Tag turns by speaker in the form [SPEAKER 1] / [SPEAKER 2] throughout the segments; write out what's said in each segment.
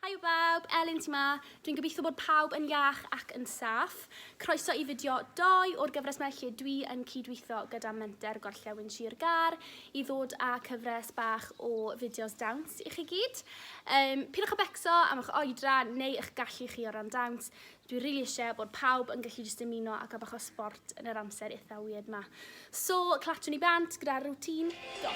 [SPEAKER 1] Hi bawb, Elin ti ma. Dwi'n gobeithio bod pawb yn iach ac yn saff. Croeso i fideo 2 o'r gyfres merched dwi yn cydweithio gyda Menter Gorllewin Sir Gar i ddod â cyfres bach o fideos dawns i chi gyd. Pidwch a becso am eich oedran neu eich gallu chi o ran dawns. Dwi'n rili eisiau bod pawb yn gallu jyst ymuno ac a bach o sport yn yr amser eitha weird ma. So, clatwn i bant gyda'r routine 2.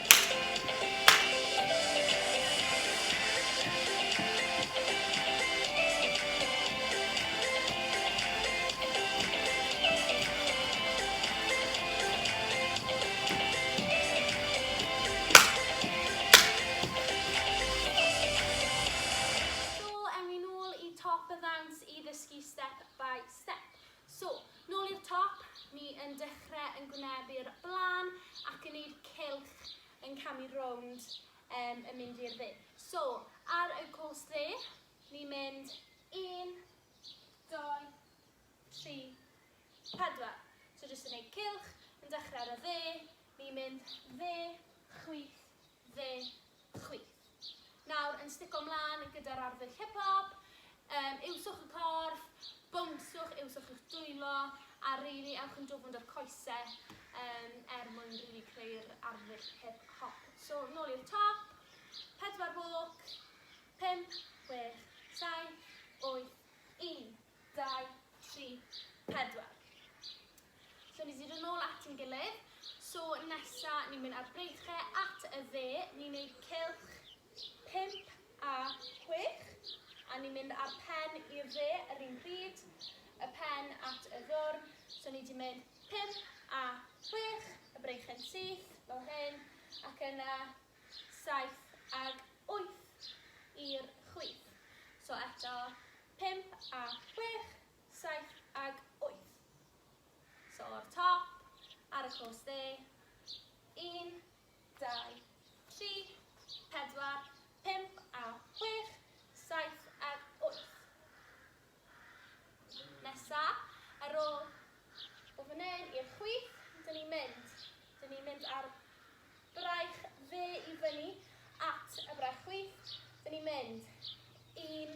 [SPEAKER 1] Step by step. So, nôl i'r top, ni yn dechrau yn gwynebu'r blan ac yn neud cylch yn camu rownd yn mynd i'r dde. So, ar y cwrs dde, ni'n mynd 1, 2, 3, 4. So, jyst yn neud cylch, yn dechrau ar y dde, ni'n mynd dde, chwith, dde, chwith. Nawr, yn stico mlaen gyda'r arddull hip-hop, iwswch y corff, bwnswch, iwswch eich dwylo, a rili ewch yn dofn o'r coesau mwyn rili creu'r arddull hip-hop. So, nôl i'r top, 4 bloc, 5, 6, 7, 8, 1, 2, 3, 4. So, ni sydd yn ôl at yn gilydd. So, nesa, ni'n mynd ar breichau at y dde, ni'n neud cylch 5 a 6. A ni'n mynd ar pen i'r dde yr un pryd, y pen at y ddwrn. So ni wedi mynd 5 a 6, y breich yn syth, fel hyn, ac yna 7 ag 8 i'r chwith. So eto 5 a 6, 7 ag 8. So o'r top, ar y cwrs dde, 1, 2, 3, 4, 5 a 6, 7 ag 8. Nesa, ar ôl o fan hyn i'r chwith, dyn ni'n mynd ar braich dde i fyny at y braich chwith. Dyn ni'n mynd 1,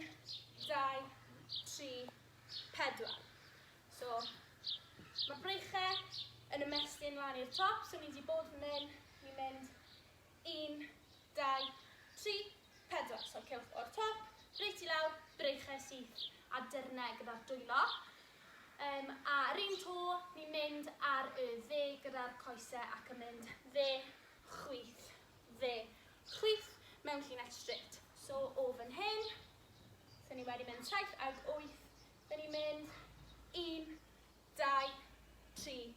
[SPEAKER 1] 2, 3, 4. So, mae'r breichau yn ymestyn lan i'r top, so ni wedi bod fan hyn, ni'n mynd 1, 2, 3, 4. So, cylch o'r top. Reit i lawr, breichau syth a dyrnau gyda'r dwylo. A yr un to, ni'n mynd ar y dde gyda'r coesau ac yn mynd dde, chwith, mewn llinell straight. So, o fan hyn, so ni wedi mynd 7 ag 8, so ni'n mynd 1, 2, 3,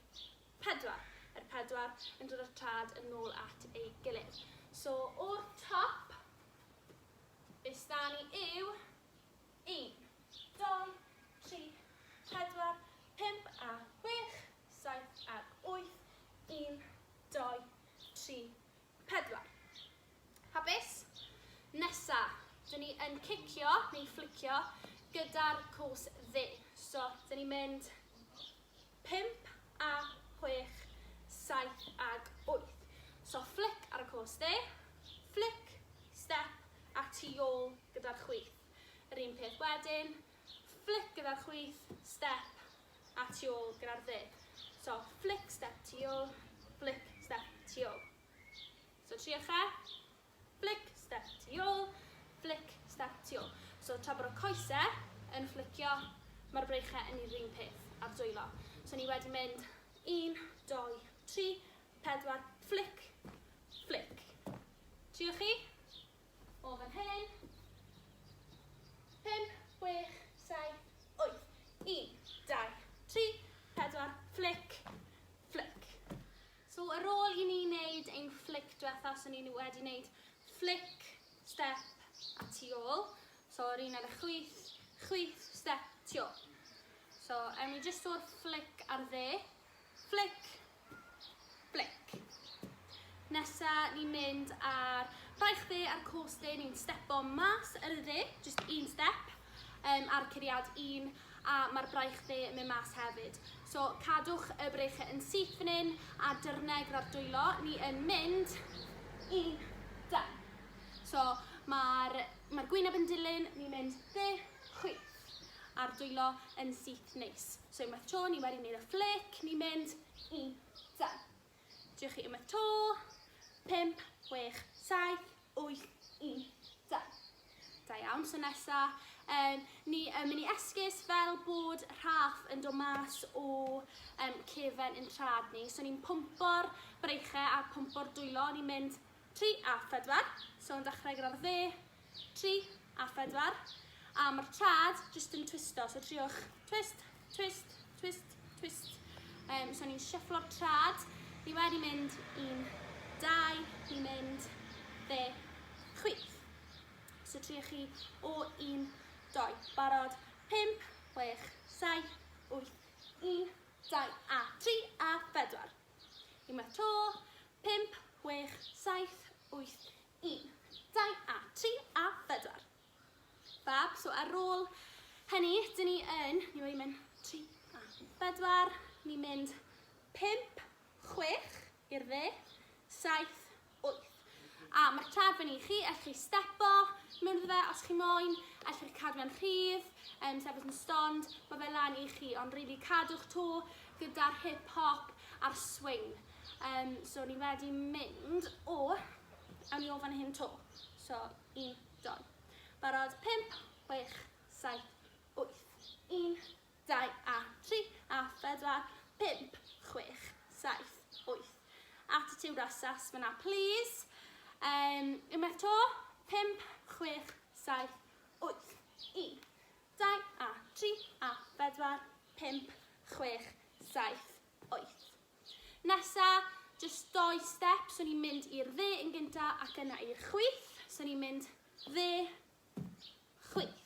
[SPEAKER 1] 4. Yr 4 yn dod o'r trad yn ôl at ei gilydd. So, o'r top, beth da ni yw 1, 2, 3, 4, 5 a 6, 7 a 8, 1, 2, 3, 4. Hapus? Nesa, dyn ni yn cicio neu flicio gyda'r cwrs dde. So, dyn ni'n mynd 5 a 6, 7 ag 8. So, flic ar y cwrs dde, flic, step, a tu ôl gyda'r chwith. Yr un peth wedyn, flic gyda'r chwith, step, a tu ôl gyda'r dde. So, flic, step, tu ôl, flic, step, tu ôl. So, triwch e, flic, step, tu ôl, flic, step, tu ôl. So, tra bod y coesau yn flicio, mae'r breichau yn yr un peth a'r dwylo. So, ni wedi mynd 1, 2, 3, 4, flic, flic. Triwch chi? O fan hyn, 5, 6, 7, 8, 1, 2, 3, 4, flic, flic. So ar ôl i ni wneud ein flic diwetha, so ni wedi wneud flic, step a tu ôl. So yr un ar y chwith, step, tu ôl. So ni jyst o'r flic ar dde, flic, flic. Nesa ni'n mynd ar braich dde a'r cwrs dde, ni'n stepo mas ar y dde, just un step ar curiad 1, a mae'r braich dde yn mynd mas hefyd. So cadwch y breichau yn syth fan hyn a dyrnau gyda'r dwylo, ni yn mynd 1, 2. So mae'r Mae'r gwyneb yn dilyn, ni'n mynd 10, 6. A'r dwylo yn syth neis. So unwaith to, ni wedi gwneud y flic, ni'n mynd 1, 2. Diolch chi unwaith to, 5, 6, 7, 8, 1, 2. Da iawn, so nesa, ni yn mynd i esgus fel bod rhaff yn dod mas o cefen yn trad ni. So ni'n pwmpo'r breichau a pwmpo'r dwylo, ni'n mynd 3 a 4. So yn dechrau gyda'r 3 a 4. A mae'r trad jyst yn twisto, so triwch twist, twist, twist, twist. So ni'n shufflo'r trad, ni wedi mynd 1, 2, ni'n mynd 10, 6. So triwch chi o 1, 2, barod, 5, 6, 7, 8, 1, 2 a 3 a 4. Unwaith to, 5, 6, 7, 8, 1, 2 a 3 a 4. Fab, so ar ôl hynny, ni wedi mynd 3 a 4, ni'n mynd 5, 6 i'r 7, 8. A mae'r trad fyny i chi, allwch chi stepo mewn iddo fe os chi moyn, allwch chi cadw fe'n rhydd, sefyll yn stond, mae fe lan i chi, ond rili cadw'ch to gyda'r hip-hop a'r swing. So ni wedi mynd awn ni o fan hyn to. So 1, 2. Barod 5, 6, 7, 8, 1, 2 a 3 a 4, 5, 6, 7, 8. Attitude asas fyna, please. Unwaith to, 5, 6, 7, 8, 1, 2 a 3 a 4, 5, 6, 7, 8. Nesa, just 2 steps, so ni'n mynd i'r dde yn gynta ac yna i'r chwith. So ni'n mynd dde, chwith.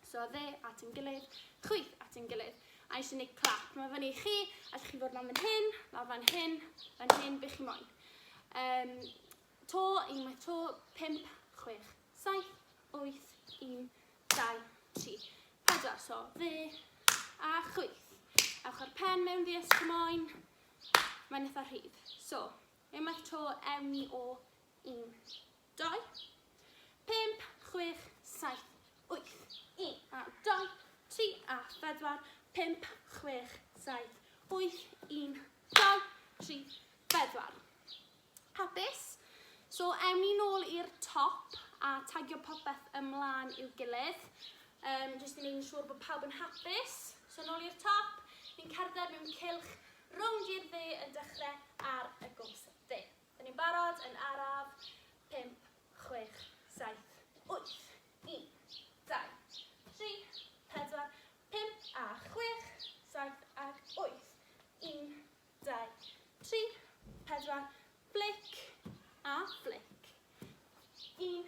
[SPEAKER 1] So dde at yn gilydd, chwith at yn gilydd. A eisiau gwneud clap. Mae fyny i chi, allwch chi fod lan fan hyn, lawr fan hyn, be chi moyn. To, unwaith to, 5, 6, 7, 8, 1, 2, 3, 4. So dde a chwith. Ewch ar pen mewn fi os chi moyn. Mae'n eitha rhydd. So, unwaith to, ewn ni o 1, 2, 5, 6, 7, 8, 1 a 2, 3 a 4, 5, 6, 7, 8, 1, 2, 3, 4. Hapus? So, ewn ni nôl i'r top a tagio popeth ymlaen i'w gilydd. Jyst i wneud yn siŵr bod pawb yn hapus. So, nôl i'r top, ni'n cerdded mewn cylch rownd i'r dde yn dechrau ar y gwrs dde. Dyn ni'n barod yn araf 5, 6, 7, 8, 1, 2, 3, 4, 5 a 6, 7 a 8, 1, 2, 3, 4, flic a flic. 1,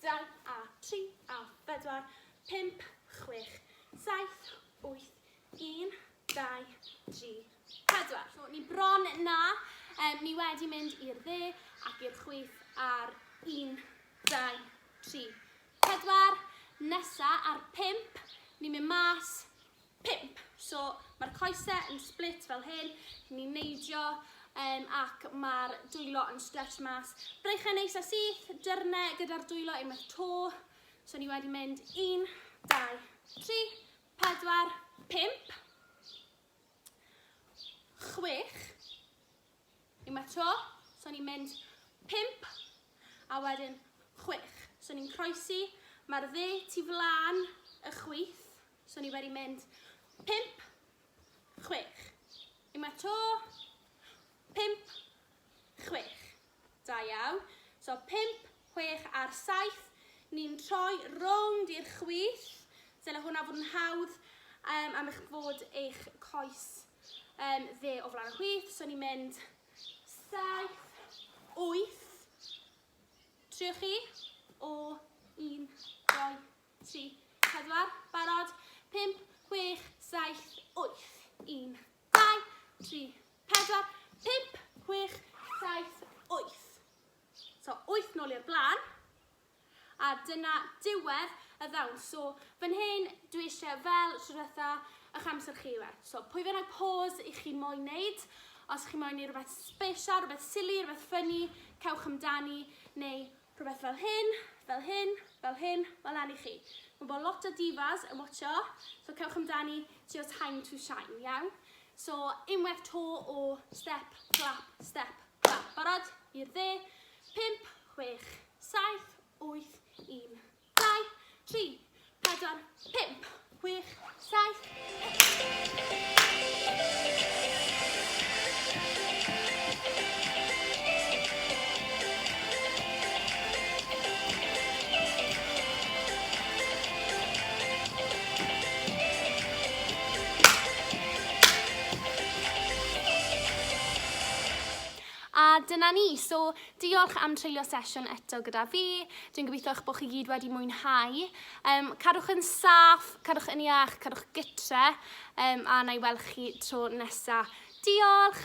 [SPEAKER 1] 2 a 3 a 4, 5, 6, 7, 8, 1, 2, 3, 4. So, ni bron na, ni wedi mynd i'r dde ac i'r chwith ar 1, 2, 3, 4. Nesa ar 5, ni'n mynd mas 5. So, mae'r coesau yn split fel hyn, ni'n neidio ac mae'r dwylo yn stretch mas. Breichau neis a syth, dyrnau gyda'r dwylo unwaith to. So, ni wedi mynd 1, 2, 3, 4, 5. 6. Unwaith to. So, ni'n mynd 5 a wedyn 6. So, ni'n croesi. Mae'r dde tu flan y chwith. So, ni wedi mynd 5, 6. Unwaith to. 5, 6. Da iawn. So, 5, 6 a'r 7. Ni'n troi rownd i'r chwith. Dyle hwnna fod yn hawdd am eich fod eich coes dde o flaen y chwith. So, ni'n mynd 7, 8. Triwch chi o 1, 2, 3, 4. Barod. 5, 6, 7, 8. 1, 2, 3, 4. 5, 6, 7, 8. So, 8 nôl i'r blaen. A dyna diwedd y ddawn. So, fan hyn, dwi eisiau fel trwytha eich amser chi we. So, pwy fe'n rhoi pause i chi moyn wneud. Os chi moyn wneud rhywbeth special, rhywbeth silly, rhywbeth funny, cewch amdani, neu rhywbeth fel hyn, fel hyn, fel hyn, fel hyn I chi. Mae bod lot o divas yn watcho, so cewch amdani your time to shine, iawn? So, unwaith to o step, clap, step, clap. Barod? I'r dde. 5, 6, 7, 8, 1, 2, 3, 4, 5, 6, 7, 8. A dyna ni, so diolch am treulio sesiwn eto gyda fi. Dwi'n gobeithio eich bod chi gyd wedi mwynhau. Cadwch yn saff, cadwch yn iach, cadwch gytre, a na i weld chi tro nesaf. Diolch!